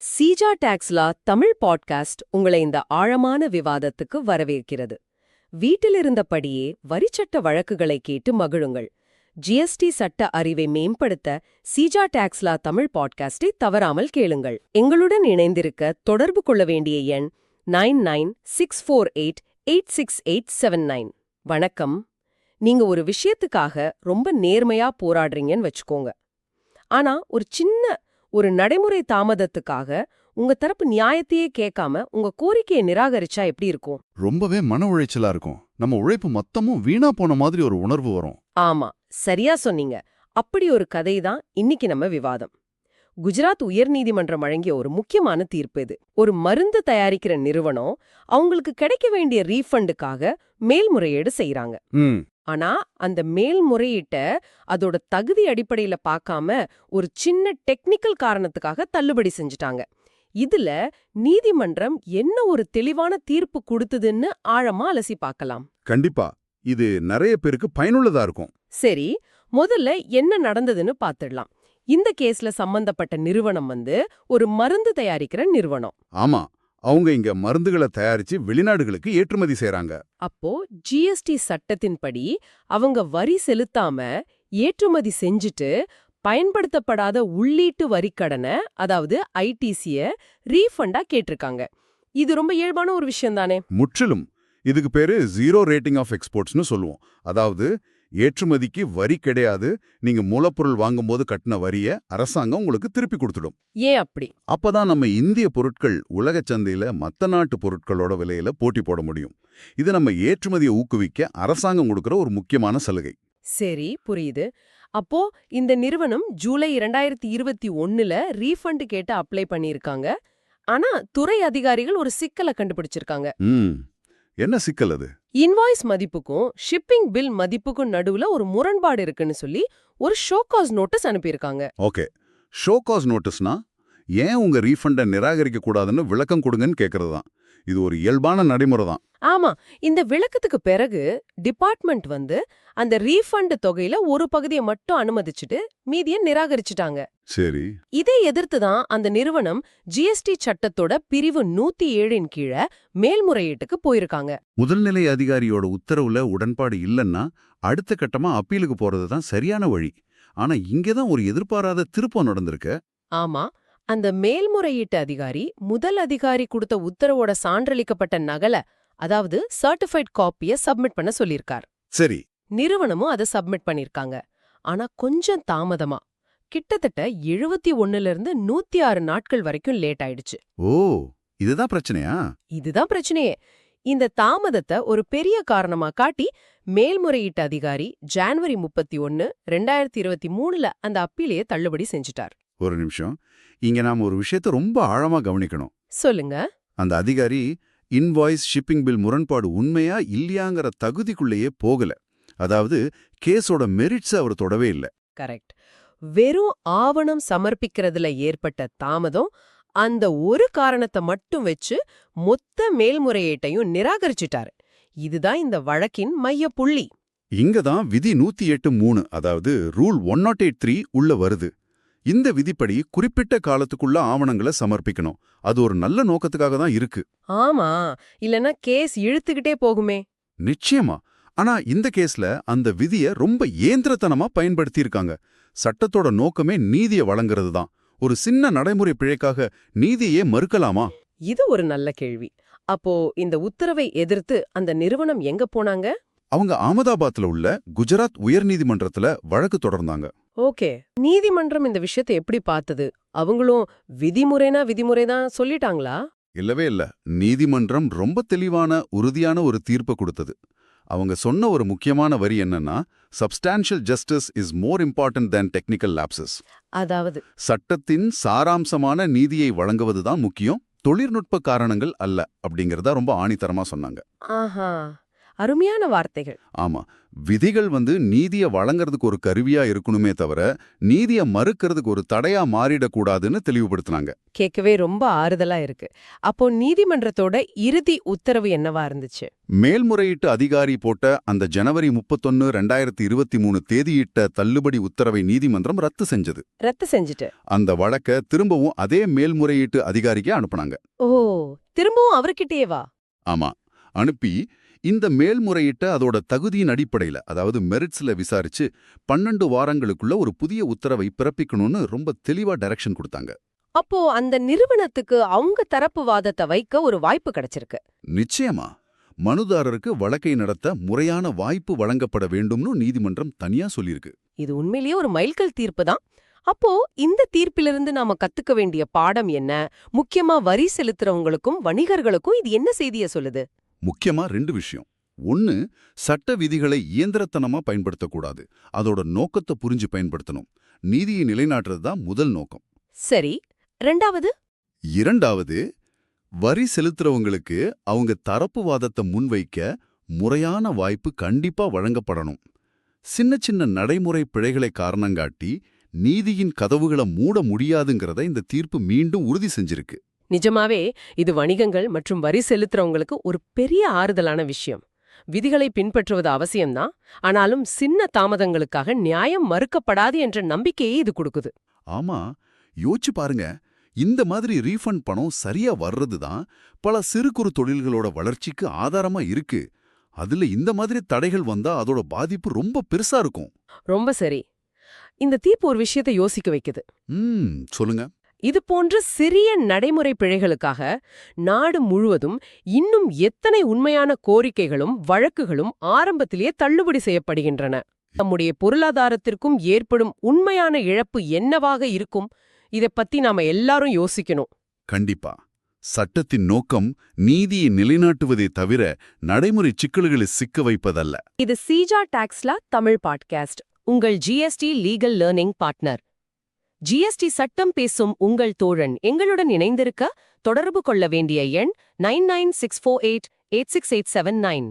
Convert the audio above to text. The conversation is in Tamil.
சீஜா டாக்ஸ்லா தமிழ் பாட்காஸ்ட் உங்களை இந்த ஆழமான விவாதத்துக்கு வரவேற்கிறது. வீட்டிலிருந்தபடியே வரிச்சட்ட வழக்குகளை கேட்டு மகிழுங்கள். ஜிஎஸ்டி சட்ட அறிவை மேம்படுத்த சீஜா டாக்ஸ்லா தமிழ் பாட்காஸ்டை தவறாமல் கேளுங்கள். எங்களுடன் இணைந்திருக்க தொடர்பு கொள்ள வேண்டிய எண் 9964886879. வணக்கம். நீங்க ஒரு விஷயத்துக்காக ரொம்ப நேர்மையா போராடுறீங்கன்னு வச்சுக்கோங்க. ஆனா ஒரு நடைமுறை தாமதத்துக்காக உங்க தரப்பு நியாயத்தையே கேட்காம உங்க கோரிக்கையை நிராகரிச்சா எப்படி இருக்கும்? ரொம்பவே மன உளைச்சலா இருக்கும். நம்ம உழைப்பு மொத்தமும் வீணா போன மாதிரி ஒரு உணர்வு வரும். ஆமா, சரியா சொன்னீங்க. அப்படி ஒரு கதை தான் இன்னைக்கு நம்ம விவாதம். குஜராத் உயர்நீதிமன்றம் வழங்கிய ஒரு முக்கியமான தீர்ப்பு இது. ஒரு மருந்து தயாரிக்கிற நிறுவனம் அவங்களுக்கு கிடைக்க வேண்டிய ரீஃபண்டுக்காக மேல்முறையீடு செய்யறாங்க. ஆனா அந்த மேல்முறையீட்ட அதோட தகுதி அடிப்படையில பார்க்காம ஒரு சின்ன டெக்னிக்கல் காரணத்துக்காக தள்ளுபடி செஞ்சுட்டாங்க. இதுல நீதிமன்றம் என்ன ஒரு தெளிவான தீர்ப்பு கொடுத்ததுன்னு ஆழமா அலசி பார்க்கலாம். கண்டிப்பா இது நிறைய பேருக்கு பயனுள்ளதா இருக்கும். சரி, முதல்ல என்ன நடந்ததுன்னு பார்த்துடலாம். இந்த கேஸ்ல சம்பந்தப்பட்ட நிறுவனம் ஒரு மருந்து தயாரிக்கிற நிறுவனம். ஆமா, அவங்க இங்க மருந்துகளை தயாரிச்சு வெளிநாடுகளுக்கு ஏற்றுமதி செய்றாங்க. அப்போ ஜிஎஸ்டி சட்டத்தின்படி அவங்க வரி செலுத்தாம ஏற்றுமதி செஞ்சுட்டு பயன்படுத்தப்படாத உள்ளீட்டு வரிக்கடனை, அதாவது ஐடிசிய ரீஃபண்டா கேட்டிருக்காங்க. இது ரொம்ப இயல்பான ஒரு விஷயம் தானே? முற்றிலும். இதுக்கு பேரு ஜீரோ ரேட்டிங் ஆஃப் எக்ஸ்போர்ட்ஸ்னு சொல்லுவோம். அதாவது ஏற்றுமதிக்கு வரி கிடையாது, நீங்க மூலப்பொருள் வாங்கும்போது கட்டின வரிய அரசாங்கம் உங்களுக்கு திருப்பி கொடுத்துடும். ஏன் அப்படி? அப்பதான் நம்ம இந்திய பொருட்கள் உலக சந்தையில மத்த நாட்டு பொருட்களோட விலையில போட்டி போட முடியும். இது நம்ம ஏற்றுமதியை ஊக்குவிக்க அரசாங்கம் கொடுக்கிற ஒரு முக்கியமான சலுகை. சரி, புரியுது. அப்போ இந்த நிறுவனம் ஜூலை 2021ல ரீஃபண்ட் கேட்டு அப்ளை பண்ணியிருக்காங்க. ஆனா துறை அதிகாரிகள் ஒரு சிக்கலை கண்டுபிடிச்சிருக்காங்க. என்ன சிக்கல் அது? இன்வாய்ஸ் மதிப்புக்கும் ஷிப்பிங் பில் மதிப்புக்கும் நடுவுல ஒரு முரண்பாடு இருக்குன்னு சொல்லி ஒரு ஷோகாஸ் நோட்டீஸ் அனுப்பியிருக்காங்க. ஓகே, ஷோகாஸ் நோட்டீஸ்னா ஏன் உங்க ரீஃபண்டை நிராகரிக்க கூடாதுன்னு விளக்கம் கொடுங்கன்னு கேக்குறது தான். இது ஒரு இயல்பான நடைமுறை தான். ஆமா, இந்த விளக்கத்துக்கு பிறகு டிபார்ட்மெண்ட் அந்த ரீஃபண்ட் தொகையில ஒரு பகுதியை மட்டும் அனுமதிச்சுட்டு மீதியை நிராகரிச்சுட்டாங்க. சரி, இதை எதிர்த்து தான் அந்த நிறுவனம் ஜிஎஸ்டி சட்டத்தோட பிரிவு 107 கீழே மேல்முறையீட்டுக்கு போயிருக்காங்க. முதல்நிலை அதிகாரியோட உத்தரவுல உடன்பாடு இல்லைன்னா அடுத்த கட்டமா அப்பீலுக்கு போறது தான் சரியான வழி. ஆனா இங்கதான் ஒரு எதிர்பாராத திருப்பம் நடந்திருக்கு. ஆமா, அந்த மேல்முறையீட்டு அதிகாரி முதல் அதிகாரி கொடுத்த உத்தரவோட சான்றளிக்கப்பட்ட நகலை, அதாவது சர்டிஃபைட் காப்பிய சப்மிட் பண்ண சொல்லியிருக்கார். சரி, நிறுவனமும் அதை சப்மிட் பண்ணிருக்காங்க. ஆனா கொஞ்சம் தாமதமா, கிட்டத்தட்ட 71லிருந்து 106 நாட்கள் வரைக்கும் லேட் ஆயிடுச்சு. ஓ, இதுதான் பிரச்சனையா? இதுதான் பிரச்சனையே. இந்த தாமதத்தை ஒரு பெரிய காரணமா காட்டி மேல்முறையீட்டு அதிகாரி ஜனவரி 31, 2023ல அந்த அப்பீலையே தள்ளுபடி செஞ்சுட்டார். ஒரு நிமிஷம், இங்க நாம ஒரு விஷயத்தை ரொம்ப ஆழமா கவனிக்கணும். சொல்லுங்க. அந்த அதிகாரி இன்வாய்ஸ் ஷிப்பிங் பில் முரண்பாடு உண்மையா இல்லையாங்கிற தகுதிக்குள்ளேயே போகல. அதாவது கேஸோட மெரிட்ஸ் அவர் தொடவே இல்லை. கரெக்ட். வெறும் ஆவணம் சமர்ப்பிக்கிறதுல ஏற்பட்ட தாமதம் அந்த ஒரு காரணத்தை மட்டும் வச்சு மொத்த மேல்முறையீட்டையும் நிராகரிச்சுட்டாரு. இதுதான் இந்த வழக்கின் மைய புள்ளி. இங்கதான் விதி 108(3), அதாவது ரூல் 1083 உள்ள வருது. இந்த விதிப்படி குறிப்பிட்ட காலத்துக்குள்ள ஆவணங்களை சமர்ப்பிக்கணும். அது ஒரு நல்ல நோக்கத்துக்காக தான் இருக்கு. ஆமா, இல்லனா கேஸ் இழுத்துக்கிட்டே போகுமே. நிச்சயமா. ஆனா இந்த கேஸ்ல அந்த விதிய ரொம்ப ஏந்திரத்தனமா பயன்படுத்தியிருக்காங்க. சட்டத்தோட நோக்கமே நீதியை வழங்குறது தான். ஒரு சின்ன நடைமுறை பிழைக்காக நீதியே மறுக்கலாமா? இது ஒரு நல்ல கேள்வி. அப்போ இந்த உத்தரவை எதிர்த்து அந்த நிறுவனம் எங்க போனாங்க? அவங்க அகமதாபாத்ல உள்ள குஜராத் உயர்நீதிமன்றத்துல வழக்கு தொடர்ந்தாங்க. ஓகே, நீதிமன்றம் இந்த விஷயத்தை எப்படி பார்த்தது? அவங்களும் விதிமுறைதான் சொல்லிட்டாங்களா? இல்லவே இல்ல. நீதிமன்றம் ரொம்ப தெளிவான உறுதியான ஒரு தீர்ப்பு கொடுத்தது. அவங்க சொன்ன ஒரு முக்கியமான வரி என்னன்னா, substantial justice is more important than technical lapses. அதாவது சட்டத்தின் சாராம்சமான நீதியை வழங்குவதுதான் முக்கியம், தொழில்நுட்ப காரணங்கள் அல்ல அப்படிங்கறத ரொம்ப ஆணித்தரமா சொன்னாங்க. ஆஹா, அருமையான வார்த்தைகள். ஆமா, விதிகள் நீதிய வழங்குறதுக்கு ஒரு கருவியா இருக்கணுமே தவிர நீதிய மறுக்கிறதுக்கு ஒரு தடையா மாறிடக்கூடாதுன்னு தெளிவுபடுத்துனாங்க. கேட்கவே ரொம்ப ஆறுதலா இருக்கு. அப்போ நீதிமன்றத்தோட இறுதி உத்தரவு என்னவா இருந்துச்சு? மேல்முறையீட்டு அதிகாரி போட்ட அந்த ஜனவரி 31, 2023 தேதியிட்ட தள்ளுபடி உத்தரவை நீதிமன்றம் ரத்து செஞ்சது. ரத்து செஞ்சுட்டு. அந்த வழக்க திரும்பவும் அதே மேல்முறையீட்டு அதிகாரிக்கே அனுப்புனாங்க. ஓ, திரும்பவும் அவர்கிட்டயே வா? ஆமா, அனுப்பி இந்த மேல்முறையீட்ட அதோட தகுதியின் அடிப்படையில, அதாவது மெரிட்ஸ்ல விசாரிச்சு 12 வாரங்களுக்குள்ள ஒரு புதிய உத்தரவை பிறப்பிக்கணும்னு ரொம்ப தெளிவா டைரக்ஷன் கொடுத்தாங்க. அப்போ அந்த நிறுவனத்துக்கு அவங்க தரப்பு வாதத்தை வைக்க ஒரு வாய்ப்பு கிடைச்சிருக்கு. நிச்சயமா, மனுதாரருக்கு வழக்கை நடத்த முறையான வாய்ப்பு வழங்கப்பட வேண்டும்னு நீதிமன்றம் தனியா சொல்லியிருக்கு. இது உண்மையிலேயே ஒரு மைல்கல் தீர்ப்பு தான். அப்போ இந்த தீர்ப்பிலிருந்து நாம கத்துக்க வேண்டிய பாடம் என்ன? முக்கியமா வரி செலுத்துறவங்களுக்கும் வணிகர்களுக்கும் இது என்ன செய்திய சொல்லுது? முக்கியமா 2 விஷயம். ஒன்னு, சட்ட விதிகளை இயந்திரத்தனமா பயன்படுத்தக்கூடாது. அதோட நோக்கத்தை புரிஞ்சு பயன்படுத்தணும். நீதியை நிலைநாட்டுறது தான் முதல் நோக்கம். சரி. ரெண்டாவது? இரண்டாவது, வரி செலுத்துறவங்களுக்கு அவங்க தரப்பு வாதத்தை முன்வைக்க முறையான வாய்ப்பு கண்டிப்பா வழங்கப்படணும். சின்ன சின்ன நடைமுறை பிழைகளை காரணங்காட்டி நீதியின் கதவுகளை மூட முடியாதுங்கிறத இந்த தீர்ப்பு மீண்டும் உறுதி செஞ்சிருக்கு. நிஜமாவே இது வணிகங்கள் மற்றும் வரி செலுத்துறவங்களுக்கு ஒரு பெரிய ஆறுதலான விஷயம். விதிகளை பின்பற்றுவது அவசியம்தான், ஆனாலும் சின்ன தாமதங்களுக்காக நியாயம் மறுக்கப்படாது என்ற நம்பிக்கையை இது கொடுக்குது. ஆமா, யோசிச்சு பாருங்க, இந்த மாதிரி ரீஃபண்ட் பணம் சரியா வர்றது தான் பல சிறு குறு தொழில்களோட வளர்ச்சிக்கு ஆதாரமா இருக்கு. அதுல இந்த மாதிரி தடைகள் வந்தா அதோட பாதிப்பு ரொம்ப பெருசா இருக்கும். ரொம்ப சரி. இந்த தீர்ப்பு ஒரு விஷயத்தை யோசிக்க வைக்குது. சொல்லுங்க. இது போன்ற சிறிய நடைமுறை பிழைகளுக்காக நாடு முழுவதும் இன்னும் எத்தனை உண்மையான கோரிக்கைகளும் வழக்குகளும் ஆரம்பத்திலேயே தள்ளுபடி செய்யப்படுகின்றன. நம்முடைய பொருளாதாரத்திற்கும் ஏற்படும் உண்மையான இழப்பு என்னவாக இருக்கும்? இதை பத்தி நாம எல்லாரும் யோசிக்கணும். கண்டிப்பா. சட்டத்தின் நோக்கம் நீதியை நிலைநாட்டுவதே தவிர நடைமுறை சிக்கல்களை சிக்க வைப்பதல்ல. இது சீஜா டாக்ஸ்லா தமிழ் பாட்காஸ்ட், உங்கள் GST legal learning partner. GST சட்டம் பேசும் உங்கள் தோழன் எங்களுடன் இணைந்திருக்க தொடர்பு கொள்ள வேண்டிய எண் 9964886879.